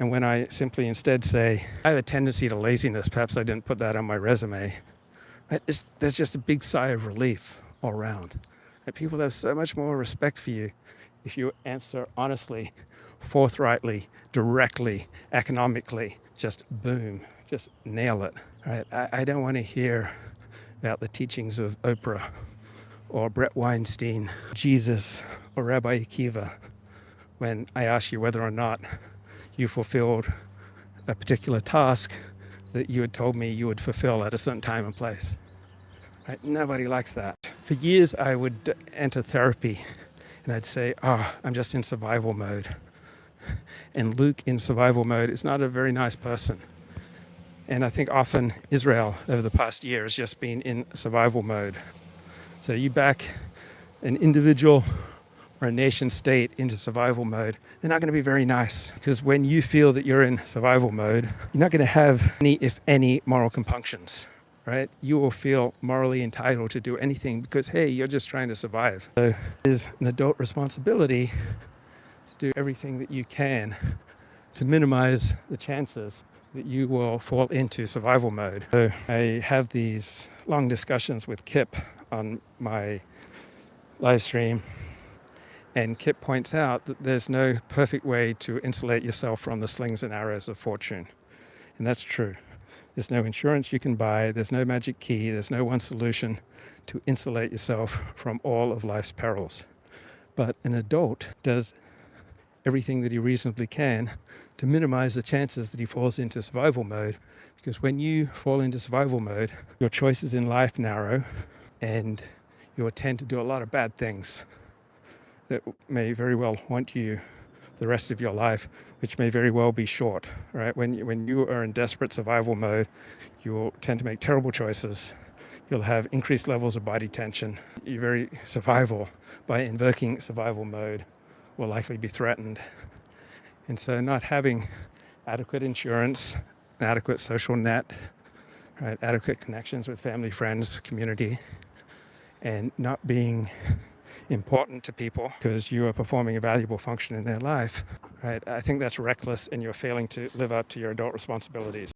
And when I simply instead say, I have a tendency to laziness, perhaps I didn't put that on my resume, there's just a big sigh of relief all around. And people have so much more respect for you if you answer honestly, forthrightly, directly, economically, just boom, just nail it. Right? I don't want to hear about the teachings of Oprah or Brett Weinstein, Jesus, or Rabbi Akiva when I ask you whether or not you fulfilled a particular task that you had told me you would fulfill at a certain time and place. Right? Nobody likes that. For years, I would enter therapy and I'd say, I'm just in survival mode. And Luke in survival mode is not a very nice person. And I think often Israel over the past year has just been in survival mode. So you back an individual or a nation state into survival mode, they're not going to be very nice. Because when you feel that you're in survival mode, you're not going to have any, if any, moral compunctions, right? You will feel morally entitled to do anything because, hey, you're just trying to survive. So it is an adult responsibility to do everything that you can to minimize the chances that you will fall into survival mode. So I have these long discussions with Kip on my live stream. And Kip points out that there's no perfect way to insulate yourself from the slings and arrows of fortune. And that's true. There's no insurance you can buy. There's no magic key. There's no one solution to insulate yourself from all of life's perils. But an adult does everything that he reasonably can to minimize the chances that he falls into survival mode. Because when you fall into survival mode, your choices in life narrow and you'll tend to do a lot of bad things that may very well haunt you the rest of your life, which may very well be short, right? When you are in desperate survival mode, you will tend to make terrible choices. You'll have increased levels of body tension. Your very survival, by invoking survival mode, will likely be threatened. And so not having adequate insurance, an adequate social net, right? Adequate connections with family, friends, community, and not being important to people because you are performing a valuable function in their life, right? I think that's reckless and you're failing to live up to your adult responsibilities.